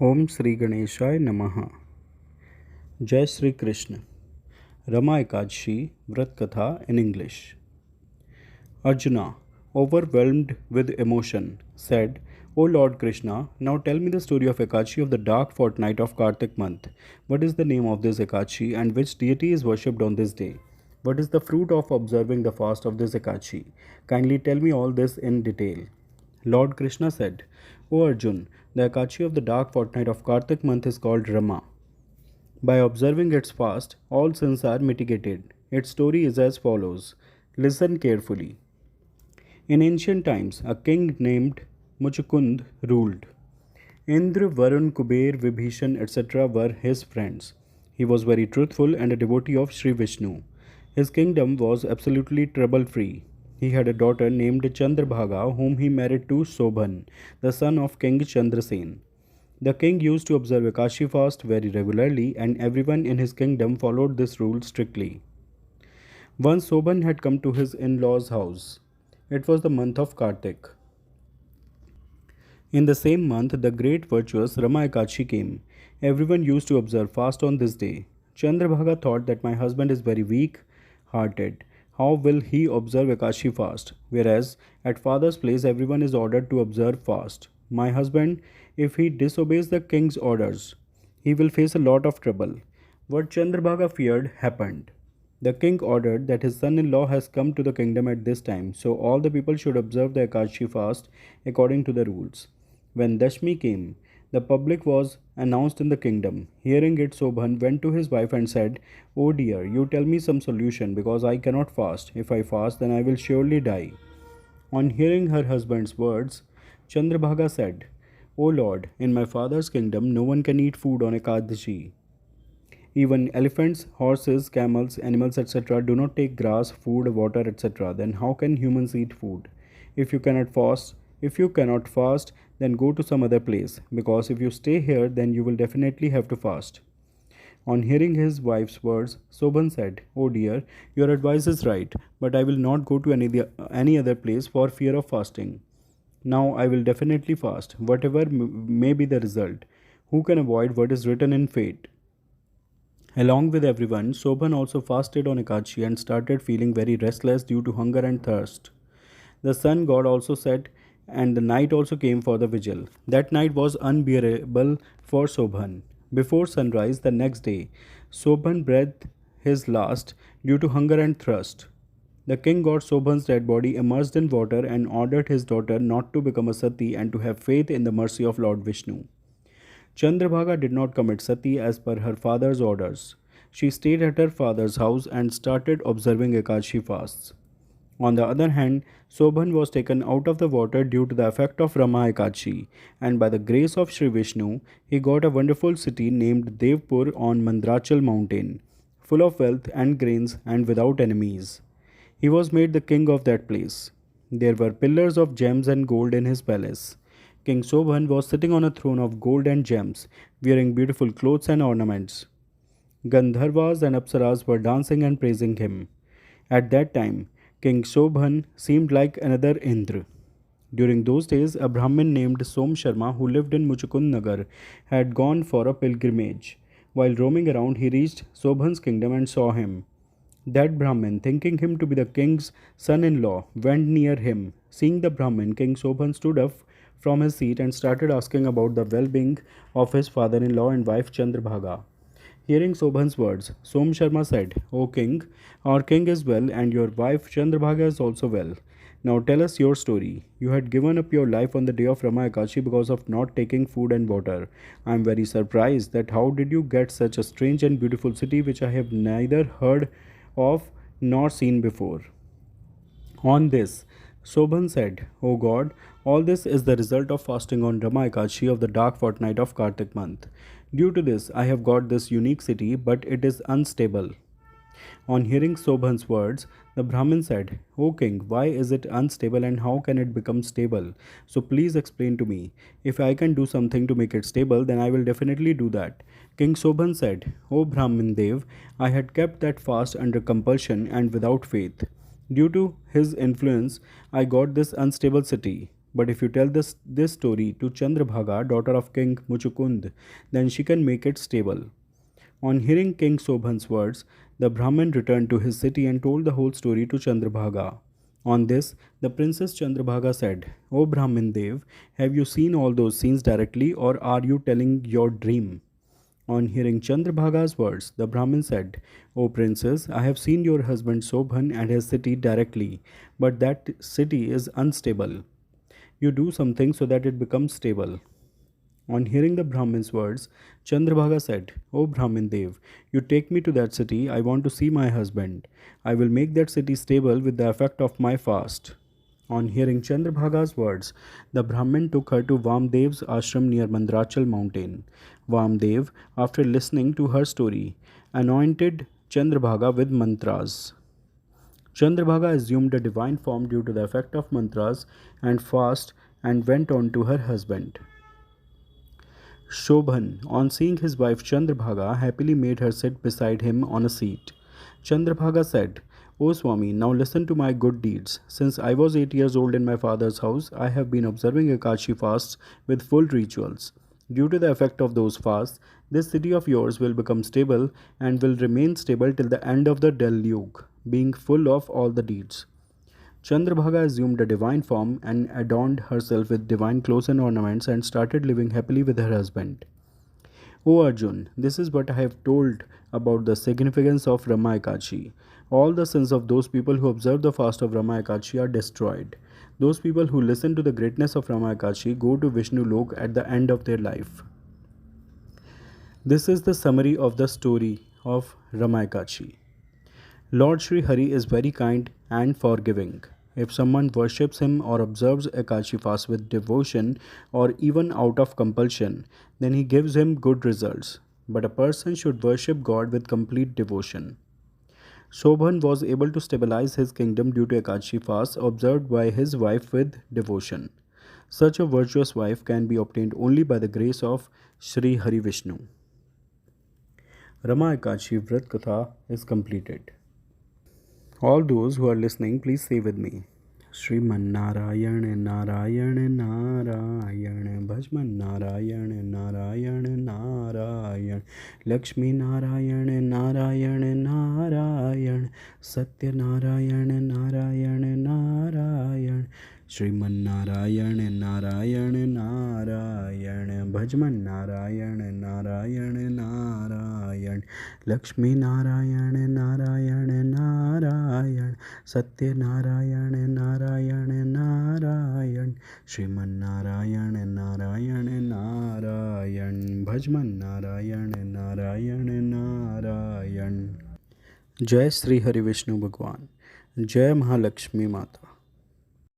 Om Sri Ganeshaya Namaha. Jai Sri Krishna. Rama Ekadashi Vrat Katha in English. Arjuna, overwhelmed with emotion, said, O Lord Krishna, now tell me the story of Ekadashi of the dark fortnight of Kartik month. What is the name of this Ekadashi and which deity is worshipped on this day? What is the fruit of observing the fast of this Ekadashi? Kindly tell me all this in detail. Lord Krishna said, O Arjun, the Ekadashi of the dark fortnight of Kartik month is called Rama. By observing its fast, all sins are mitigated. Its story is as follows. Listen carefully. In ancient times, a king named Muchukund ruled. Indra, Varun, Kuber, Vibhishan, etc. were his friends. He was very truthful and a devotee of Sri Vishnu. His kingdom was absolutely trouble free. He had a daughter named Chandrabhaga, whom he married to Sobhan, the son of King Chandrasen. The king used to observe Ekadashi fast very regularly, and everyone in his kingdom followed this rule strictly. Once Sobhan had come to his in law's house. It was the month of Kartik. In the same month, the great virtuous Rama Ekadashi came. Everyone used to observe fast on this day. Chandrabhaga thought that my husband is very weak hearted. How will he observe Ekadashi fast? Whereas at father's place, everyone is ordered to observe fast. My husband, if he disobeys the king's orders, he will face a lot of trouble. What Chandrabhaga feared happened. The king ordered that his son in law has come to the kingdom at this time, so all the people should observe the Ekadashi fast according to the rules. When Dashmi came, the public was announced in the kingdom. Hearing it, Sobhan went to his wife and said, Oh dear, you tell me some solution because I cannot fast. If I fast, then I will surely die. On hearing her husband's words, Chandrabhaga said, O Lord, in my father's kingdom, no one can eat food on Ekadashi. Even elephants, horses, camels, animals, etc. do not take grass, food, water, etc. Then how can humans eat food? If you cannot fast, then go to some other place, because if you stay here, then you will definitely have to fast. On hearing his wife's words, Sobhan said, Oh dear, your advice is right, but I will not go to any other place for fear of fasting. Now I will definitely fast, whatever may be the result. Who can avoid what is written in fate? Along with everyone, Sobhan also fasted on Ekadashi and started feeling very restless due to hunger and thirst. The sun god also set, and the night also came for the vigil. That night was unbearable for Sobhan. Before sunrise the next day, Sobhan breathed his last due to hunger and thirst. The king got Sobhan's dead body immersed in water and ordered his daughter not to become a sati and to have faith in the mercy of Lord Vishnu. Chandrabhaga did not commit sati as per her father's orders. She stayed at her father's house and started observing Ekadashi fasts. On the other hand, Sobhan was taken out of the water due to the effect of Rama Ekadashi, and by the grace of Sri Vishnu, he got a wonderful city named Devpur on Mandrachal mountain, full of wealth and grains and without enemies. He was made the king of that place. There were pillars of gems and gold in his palace. King Sobhan was sitting on a throne of gold and gems, wearing beautiful clothes and ornaments. Gandharvas and Apsaras were dancing and praising him. At that time, King Sobhan seemed like another Indra. During those days, a Brahmin named Som Sharma, who lived in Muchukund Nagar, had gone for a pilgrimage. While roaming around, he reached Sobhan's kingdom and saw him. That Brahmin, thinking him to be the king's son in law, went near him. Seeing the Brahmin, King Sobhan stood up from his seat and started asking about the well being of his father in law and wife Chandrabhaga. Hearing Sobhan's words, Som Sharma said, O king, our king is well and your wife Chandrabhaga is also well. Now tell us your story. You had given up your life on the day of Rama Ekadashi because of not taking food and water. I am very surprised that how did you get such a strange and beautiful city which I have neither heard of nor seen before. On this, Sobhan said, O God, all this is the result of fasting on Rama Ekadashi of the dark fortnight of Kartik month. Due to this, I have got this unique city, but it is unstable. On hearing Sobhan's words, the Brahmin said, O king, why is it unstable and how can it become stable? So please explain to me. If I can do something to make it stable, then I will definitely do that. King Sobhan said, O Brahmin Dev, I had kept that fast under compulsion and without faith. Due to his influence, I got this unstable city. But if you tell this story to Chandrabhaga, daughter of King Muchukund, then she can make it stable. On hearing King Sobhan's words, the Brahmin returned to his city and told the whole story to Chandrabhaga. On this, the Princess Chandrabhaga said, O Brahmin Dev, have you seen all those scenes directly, or are you telling your dream? On hearing Chandrabhaga's words, the Brahmin said, O princess, I have seen your husband Sobhan and his city directly, but that city is unstable. You do something so that it becomes stable. On hearing the Brahmin's words, Chandrabhaga said, O Brahmin Dev, you take me to that city, I want to see my husband. I will make that city stable with the effect of my fast. On hearing Chandrabhaga's words, the Brahmin took her to Vamdev's ashram near Mandrachal mountain. Vamdev, after listening to her story, anointed Chandrabhaga with mantras. Chandrabhaga assumed a divine form due to the effect of mantras and fast and went on to her husband. Shobhan, on seeing his wife Chandrabhaga, happily made her sit beside him on a seat. Chandrabhaga said, O Swami, now listen to my good deeds. Since I was 8 years old in my father's house, I have been observing Ekadashi fasts with full rituals. Due to the effect of those fasts, this city of yours will become stable and will remain stable till the end of the Deluge, being full of all the deeds. Chandrabhaga assumed a divine form and adorned herself with divine clothes and ornaments and started living happily with her husband. O Arjun, this is what I have told about the significance of Rama Ekadashi. All the sins of those people who observe the fast of Rama Ekadashi are destroyed. Those people who listen to the greatness of Rama Ekadashi go to Vishnu Lok at the end of their life. This is the summary of the story of Rama Ekadashi. Lord Sri Hari is very kind and forgiving. If someone worships him or observes Ekadashi fast with devotion or even out of compulsion, then he gives him good results. But a person should worship God with complete devotion. Shobhan was able to stabilize his kingdom due to Ekadashi fast observed by his wife with devotion. Such a virtuous wife can be obtained only by the grace of Sri Hari Vishnu. Rama Ekadashi Vrat Katha is completed. All those who are listening, please say with me. Shriman Narayan Narayan Narayan Bhajman Narayan Narayan Narayan Lakshmi Narayan Narayan Narayan Satya Narayan Narayan Narayan Shriman Narayan Narayan Narayan Bhajman Narayan Narayan Narayan Lakshmi Narayan Narayan Narayan Satya Narayan Narayan Narayan Shriman Narayan Narayan Narayan Bhajman Narayan Narayan Narayan. Jai Sri Hari Vishnu Bhagwan. Jai Mahalakshmi Mata.